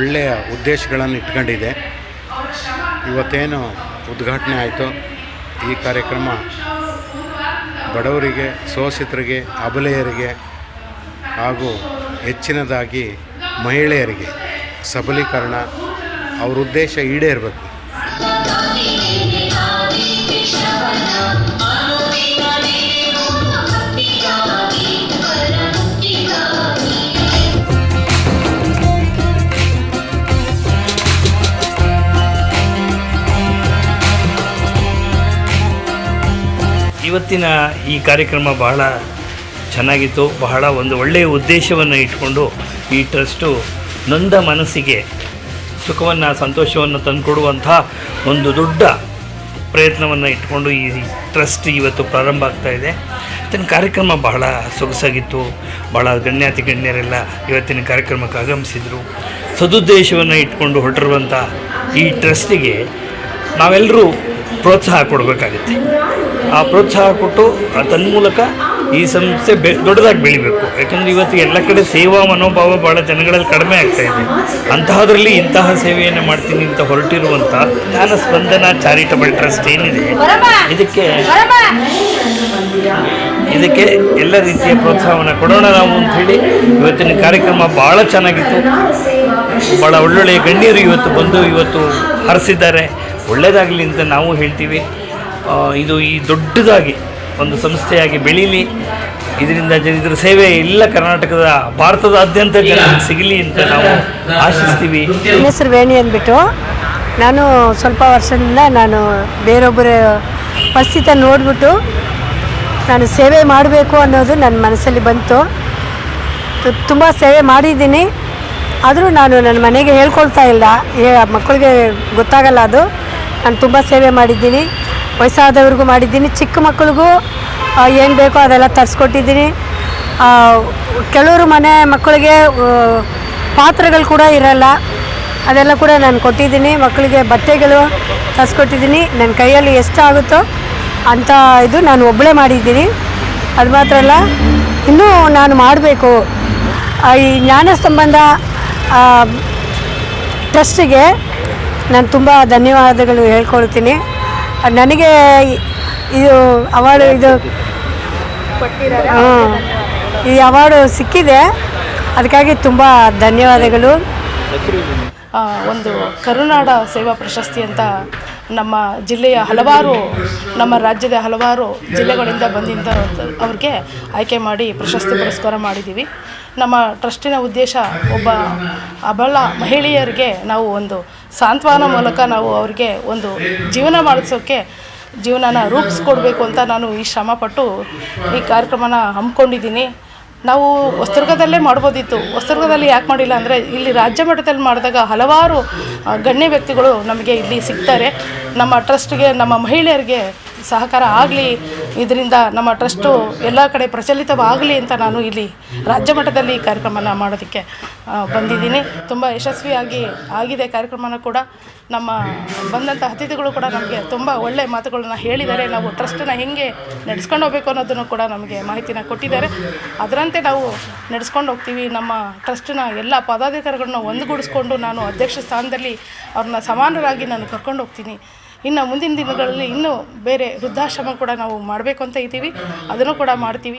ಒಳ್ಳೆಯ ಉದ್ದೇಶಗಳನ್ನು ಇಟ್ಕೊಂಡಿದೆ. ಇವತ್ತೇನು ಉದ್ಘಾಟನೆ ಆಯಿತು ಈ ಕಾರ್ಯಕ್ರಮ ಬಡವರಿಗೆ, ಶೋಷಿತರಿಗೆ, ಅಬಲೆಯರಿಗೆ ಹಾಗೂ ಹೆಚ್ಚಿನದಾಗಿ ಮಹಿಳೆಯರಿಗೆ ಸಬಲೀಕರಣ, ಅವ್ರ ಉದ್ದೇಶ ಈಡೇರಬೇಕು. ಇವತ್ತಿನ ಈ ಕಾರ್ಯಕ್ರಮ ಬಹಳ ಚೆನ್ನಾಗಿತ್ತು. ಬಹಳ ಒಂದು ಒಳ್ಳೆಯ ಉದ್ದೇಶವನ್ನು ಇಟ್ಕೊಂಡು ಈ ಟ್ರಸ್ಟು ನೊಂದ ಮನಸ್ಸಿಗೆ ಸುಖವನ್ನು, ಸಂತೋಷವನ್ನು ತಂದುಕೊಡುವಂಥ ಒಂದು ದೊಡ್ಡ ಪ್ರಯತ್ನವನ್ನು ಇಟ್ಕೊಂಡು ಈ ಟ್ರಸ್ಟ್ ಇವತ್ತು ಪ್ರಾರಂಭ ಆಗ್ತಾಯಿದೆ. ಇವತ್ತಿನ ಕಾರ್ಯಕ್ರಮ ಬಹಳ ಸೊಗಸಾಗಿತ್ತು. ಭಾಳ ಗಣ್ಯಾತಿ ಗಣ್ಯರೆಲ್ಲ ಇವತ್ತಿನ ಕಾರ್ಯಕ್ರಮಕ್ಕೆ ಆಗಮಿಸಿದರು. ಸದುದ್ದೇಶವನ್ನು ಇಟ್ಕೊಂಡು ಹೊರಟಿರುವಂಥ ಈ ಟ್ರಸ್ಟಿಗೆ ನಾವೆಲ್ಲರೂ ಪ್ರೋತ್ಸಾಹ ಕೊಡಬೇಕಾಗುತ್ತೆ. ಆ ಪ್ರೋತ್ಸಾಹ ಕೊಟ್ಟು ತನ್ಮೂಲಕ ಈ ಸಂಸ್ಥೆ ದೊಡ್ಡದಾಗಿ ಬೆಳಿಬೇಕು. ಯಾಕಂದರೆ ಇವತ್ತು ಎಲ್ಲ ಕಡೆ ಸೇವಾ ಮನೋಭಾವ ಭಾಳ ಜನಗಳಲ್ಲಿ ಕಡಿಮೆ ಆಗ್ತಾಯಿದೆ. ಅಂತಹದ್ರಲ್ಲಿ ಇಂತಹ ಸೇವೆಯನ್ನು ಮಾಡ್ತೀನಿ ಅಂತ ಹೊರಟಿರುವಂಥ ಜ್ಞಾನ ಸ್ಪಂದನ ಚಾರಿಟಬಲ್ ಟ್ರಸ್ಟ್ ಏನಿದೆ, ಇದಕ್ಕೆ ಎಲ್ಲ ರೀತಿಯ ಪ್ರೋತ್ಸಾಹವನ್ನು ಕೊಡೋಣ ನಾವು ಅಂಥೇಳಿ ಇವತ್ತಿನ ಕಾರ್ಯಕ್ರಮ ಭಾಳ ಚೆನ್ನಾಗಿತ್ತು. ಭಾಳ ಒಳ್ಳೊಳ್ಳೆಯ ಗಣ್ಯರು ಇವತ್ತು ಬಂದು ಇವತ್ತು ಹರಿಸಿದ್ದಾರೆ. ಒಳ್ಳೆಯದಾಗಲಿ ಅಂತ ನಾವು ಹೇಳ್ತೀವಿ. ಇದು ಈ ದೊಡ್ಡದಾಗಿ ಒಂದು ಸಂಸ್ಥೆಯಾಗಿ ಬೆಳೀಲಿ. ಇದರಿಂದ ಇದರ ಸೇವೆ ಎಲ್ಲ ಕರ್ನಾಟಕದ, ಭಾರತದಾದ್ಯಂತ ಜನರಿಗೆ ಸಿಗಲಿ ಅಂತ ನಾವು ಆಶಿಸ್ತೀವಿ. ನನ್ನ ಹೆಸರು ವೇಣಿ ಅಂದ್ಬಿಟ್ಟು, ನಾನು ಸ್ವಲ್ಪ ವರ್ಷದಿಂದ ನಾನು ಬೇರೊಬ್ಬರ ಪರಿಸ್ಥಿತಿ ನೋಡಿಬಿಟ್ಟು ನಾನು ಸೇವೆ ಮಾಡಬೇಕು ಅನ್ನೋದು ನನ್ನ ಮನಸ್ಸಲ್ಲಿ ಬಂತು. ತುಂಬ ಸೇವೆ ಮಾಡಿದ್ದೀನಿ. ಆದರೂ ನಾನು ನನ್ನ ಮನೆಗೆ ಹೇಳ್ಕೊಳ್ತಾ ಇಲ್ಲ, ಮಕ್ಕಳಿಗೆ ಗೊತ್ತಾಗಲ್ಲ ಅದು. ನಾನು ತುಂಬ ಸೇವೆ ಮಾಡಿದ್ದೀನಿ. ವಯಸ್ಸಾದವ್ರಿಗೂ ಮಾಡಿದ್ದೀನಿ, ಚಿಕ್ಕ ಮಕ್ಕಳಿಗೂ ಏನು ಬೇಕೋ ಅದೆಲ್ಲ ತರಿಸ್ಕೊಟ್ಟಿದ್ದೀನಿ. ಕೆಲವರು ಮನೆ ಮಕ್ಕಳಿಗೆ ಪಾತ್ರೆಗಳು ಕೂಡ ಇರಲ್ಲ, ಅದೆಲ್ಲ ಕೂಡ ನಾನು ಕೊಟ್ಟಿದ್ದೀನಿ. ಮಕ್ಕಳಿಗೆ ಬಟ್ಟೆಗಳು ತರಿಸ್ಕೊಟ್ಟಿದ್ದೀನಿ. ನನ್ನ ಕೈಯಲ್ಲಿ ಎಷ್ಟಾಗುತ್ತೋ ಅಂಥ ಇದು ನಾನು ಒಬ್ಬಳೇ ಮಾಡಿದ್ದೀನಿ. ಅದು ಮಾತ್ರ ಅಲ್ಲ, ಇನ್ನೂ ನಾನು ಮಾಡಬೇಕು. ಈ ಜ್ಞಾನ ಸಂಬಂಧ ಟ್ರಸ್ಟಿಗೆ ನಾನು ತುಂಬ ಧನ್ಯವಾದಗಳು ಹೇಳ್ಕೊಳ್ತೀನಿ. ನನಗೆ ಇದು ಅವಾರ್ಡು ಈ ಅವಾರ್ಡು ಸಿಕ್ಕಿದೆ, ಅದಕ್ಕಾಗಿ ತುಂಬ ಧನ್ಯವಾದಗಳು. ಒಂದು ಕರುನಾಡ ಸೇವಾ ಪ್ರಶಸ್ತಿ ಅಂತ ನಮ್ಮ ಜಿಲ್ಲೆಯ ಹಲವಾರು, ನಮ್ಮ ರಾಜ್ಯದ ಹಲವಾರು ಜಿಲ್ಲೆಗಳಿಂದ ಬಂದಿದ್ದ ಅವ್ರಿಗೆ ಆಯ್ಕೆ ಮಾಡಿ ಪ್ರಶಸ್ತಿ ಪುರಸ್ಕಾರ ಮಾಡಿದ್ದೀವಿ. ನಮ್ಮ ಟ್ರಸ್ಟಿನ ಉದ್ದೇಶ ಒಬ್ಬ ಅಬಲ ಮಹಿಳೆಯರಿಗೆ ನಾವು ಒಂದು ಸಾಂತ್ವನ ಮೂಲಕ ನಾವು ಅವರಿಗೆ ಒಂದು ಜೀವನ ಮಾಡಿಸೋಕ್ಕೆ, ಜೀವನನ ರೂಪಿಸ್ಕೊಡ್ಬೇಕು ಅಂತ ನಾನು ಈ ಶ್ರಮಪಟ್ಟು ಈ ಕಾರ್ಯಕ್ರಮನ ಹಮ್ಮಿಕೊಂಡಿದ್ದೀನಿ. ನಾವು ಹೊಸದುರ್ಗದಲ್ಲೇ ಮಾಡ್ಬೋದಿತ್ತು. ಹೊಸದುರ್ಗದಲ್ಲಿ ಯಾಕೆ ಮಾಡಿಲ್ಲ ಅಂದರೆ, ಇಲ್ಲಿ ರಾಜ್ಯ ಮಟ್ಟದಲ್ಲಿ ಮಾಡಿದಾಗ ಹಲವಾರು ಗಣ್ಯ ವ್ಯಕ್ತಿಗಳು ನಮಗೆ ಇಲ್ಲಿ ಸಿಗ್ತಾರೆ. ನಮ್ಮ ಟ್ರಸ್ಟ್ಗೆ, ನಮ್ಮ ಮಹಿಳೆಯರಿಗೆ ಸಹಕಾರ ಆಗಲಿ, ಇದರಿಂದ ನಮ್ಮ ಟ್ರಸ್ಟು ಎಲ್ಲ ಕಡೆ ಪ್ರಚಲಿತವಾಗಲಿ ಅಂತ ನಾನು ಇಲ್ಲಿ ರಾಜ್ಯ ಮಟ್ಟದಲ್ಲಿ ಈ ಕಾರ್ಯಕ್ರಮನ ಮಾಡೋದಕ್ಕೆ ಬಂದಿದ್ದೀನಿ. ತುಂಬ ಯಶಸ್ವಿಯಾಗಿ ಆಗಿದೆ ಕಾರ್ಯಕ್ರಮನ ಕೂಡ. ನಮ್ಮ ಬಂದಂಥ ಅತಿಥಿಗಳು ಕೂಡ ನಮಗೆ ತುಂಬ ಒಳ್ಳೆಯ ಮಾತುಗಳನ್ನ ಹೇಳಿದ್ದಾರೆ. ನಾವು ಟ್ರಸ್ಟನ್ನು ಹೇಗೆ ನಡೆಸ್ಕೊಂಡು ಹೋಗಬೇಕು ಅನ್ನೋದನ್ನು ಕೂಡ ನಮಗೆ ಮಾಹಿತಿನ ಕೊಟ್ಟಿದ್ದಾರೆ. ಅದರಂತೆ ನಾವು ನಡೆಸ್ಕೊಂಡು ಹೋಗ್ತೀವಿ. ನಮ್ಮ ಟ್ರಸ್ಟಿನ ಎಲ್ಲ ಪದಾಧಿಕಾರಿಗಳನ್ನ ಒಂದುಗೂಡಿಸ್ಕೊಂಡು ನಾನು ಅಧ್ಯಕ್ಷ ಸ್ಥಾನದಲ್ಲಿ ಅವ್ರನ್ನ ಸಮಾನರಾಗಿ ನಾನು ಕರ್ಕೊಂಡು ಹೋಗ್ತೀನಿ. ಇನ್ನು ಮುಂದಿನ ದಿನಗಳಲ್ಲಿ ಇನ್ನೂ ಬೇರೆ ವೃದ್ಧಾಶ್ರಮ ಕೂಡ ನಾವು ಮಾಡಬೇಕು ಅಂತ ಇದ್ದೀವಿ. ಅದನ್ನು ಕೂಡ ಮಾಡ್ತೀವಿ.